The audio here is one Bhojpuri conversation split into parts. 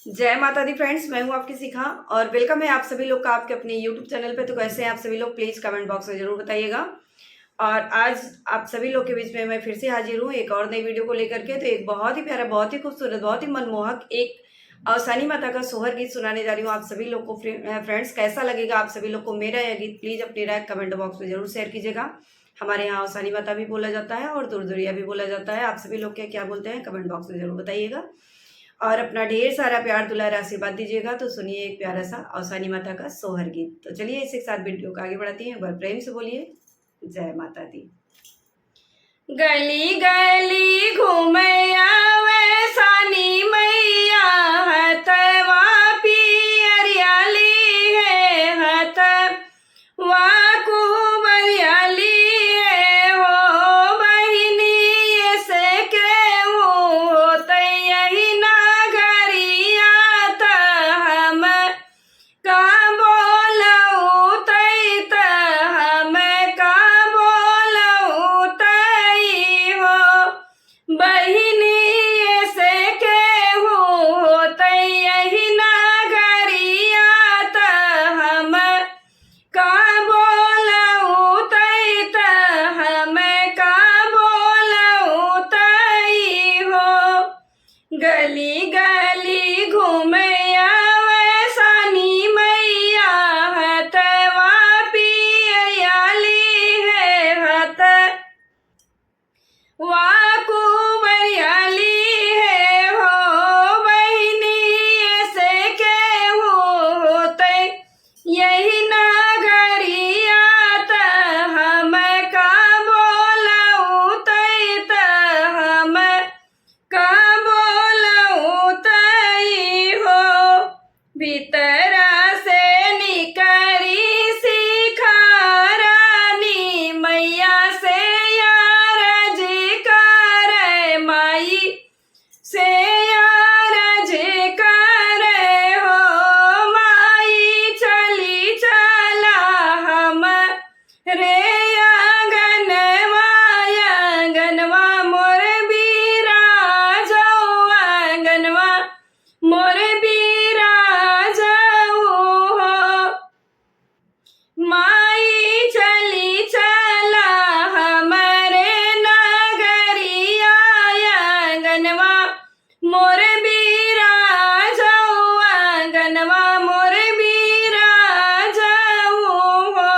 जय माता दी फ्रेंड्स, मैं हूं आपकी शिखा और वेलकम है आप सभी लोग का आपके अपने यूट्यूब चैनल पे। तो कैसे हैं आप सभी लोग, प्लीज़ कमेंट बॉक्स में ज़रूर बताइएगा। और आज आप सभी लोग के बीच में मैं फिर से हाजिर हूं एक और नई वीडियो को लेकर के। तो एक बहुत ही प्यारा, बहुत ही खूबसूरत, बहुत ही मनमोहक एक अवसानी माता का सोहर गीत सुनाने जा रही हूँ आप सभी लोग को। फ्रेंड्स, कैसा लगेगा आप सभी लोग को मेरा यह गीत, प्लीज़ अपनी राय कमेंट बॉक्स में ज़रूर शेयर कीजिएगा। हमारे यहाँ अवसानी माता भी बोला जाता है और दुरदुरिया भी बोला जाता है। आप सभी लोग क्या बोलते हैं कमेंट बॉक्स में ज़रूर बताइएगा और अपना ढेर सारा प्यार दुलार आशीर्वाद दीजिएगा। तो सुनिए एक प्यारा सा अवसानी माता का सोहर गीत। तो चलिए इसी के साथ वीडियो को आगे बढ़ाती हैं। एक बार प्रेम से बोलिए जय माता दी। गली गली घूमैया वैसानी मैया, हथवा पियरियाली है, हथवा कुबरियाली है हो बहिनी से केहू होते यही नगरिया। त हम का बोलऊ तई, त हम का बोलऊ तई हो बहिनी से केहू होते यही नगरिया। त हम का बोलऊ तई, त हम का बोलऊ तई हो। गली गली घूमैया वैसानी मैया, हथवा पियरियाली है, हथवा कुबरियाली है हो बहिनी से केहू होते यही नगरिया। त हम का बोलऊ तई, त हम का बोलऊ तई हो। भीतरा से निकरी शिखारानी मैया से यार जी करे, माई से यार जी करे हो। माई चली चला हम रे आंगनवा, आंगनवा मोर बिराजऊ, आंगनवा मोर बिराजऊ हो। माई चली चला हमरे नगरिया, आंगनवा मोर बिराजऊ, आंगनवा मोर बिराजऊ हो।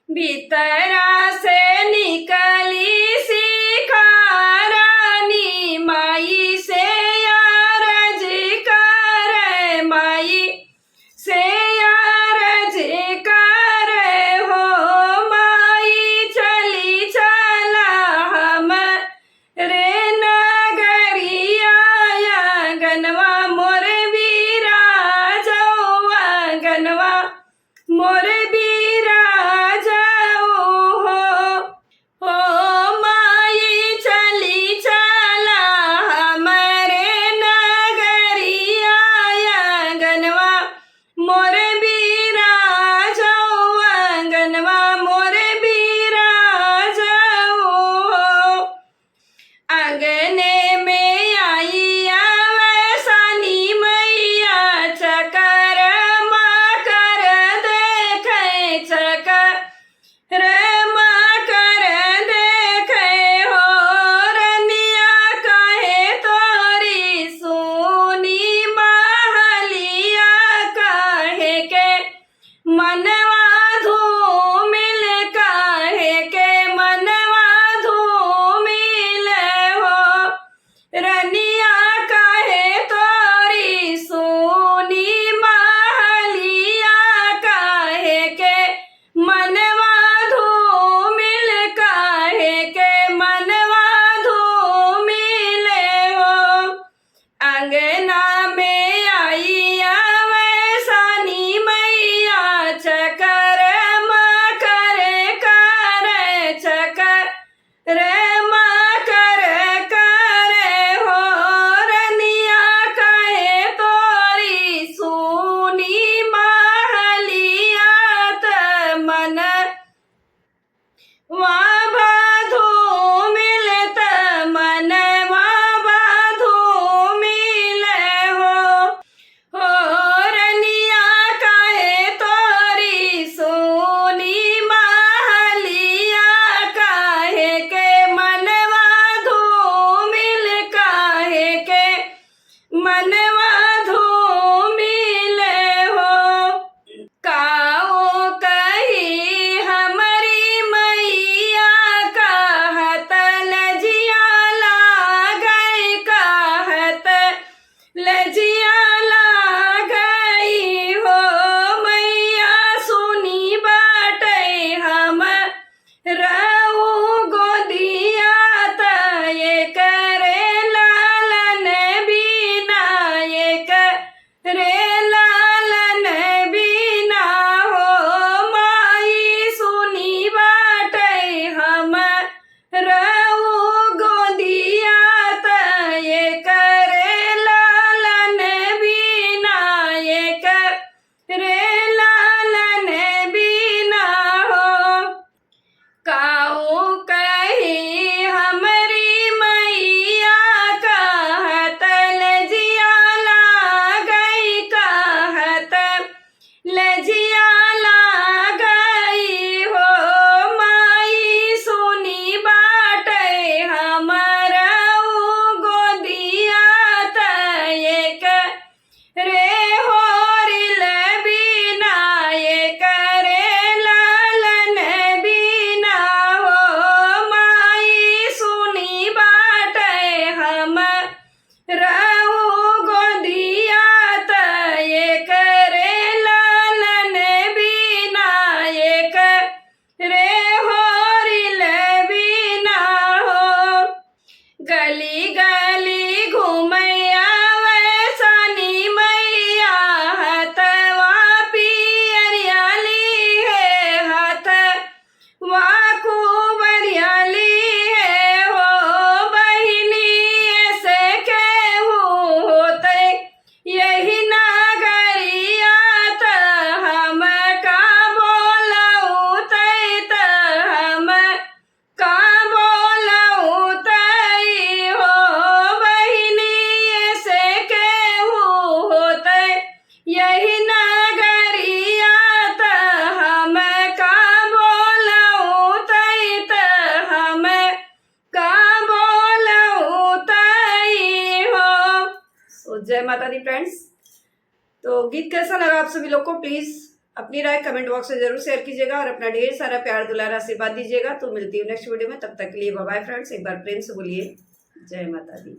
भीतरा से निकली शिखारानी माई से यार जी करे, माई से यार जी करे हो। माई चली चला हम रे नगरिया, आंगनवा मोर बिराजऊ, आंगनवा मोर बिराजऊ हो माई चली चला हमरे नगरिया, आंगनवा मोर बिराजऊ, आंगनवा मोर बिराजऊ हो। आंगने में आईया वैसानी मैया, चकर कर देख मनवा धूमिले हो काओ कही हमारी मैया कहत लजिया लागई कहत लजिया लागई हो मैया सुनी बाटे हम रहू गोदिया तय करे लालन बिना ये करे लालन बिना हो माई सुनी बाटे हम रहू गोदिया तय करे लालन बिना ये करे लालन बिना हो काऊ कही हमारी मैया कहत लजिया लागई कहत लजिया लागई हो माई सुनी बाटे हमारा गोदिया तय रे होरिल बिना ये करे लालन बिना हो माई सुनी बाटे हम रहू गोदिया तय करे लालन बिना ये करे होरिल बिना हो गली गली घूमैया वैसानी मैया हथवा पियरियाली है हथवा कुबरियाली है हो बहिनी ऐसे केहू होते यही नागरिया त हम का बोलऊ त हम का बोलऊ तई हो बहिनी ऐसे केहू होते यही नगरिया त हम का बोलऊ तई त हम का बोलऊ तई हो। सो जय माता दी फ्रेंड्स। तो गीत कैसा लगा आप सभी लोग को प्लीज अपनी राय कमेंट बॉक्स में जरूर शेयर कीजिएगा और अपना ढेर सारा प्यार दुलार आशीर्वाद दीजिएगा। तो मिलती हूँ नेक्स्ट वीडियो में, तब तक के लिए बाय बाय फ्रेंड्स। एक बार प्रेम से बोलिए जय माता दी।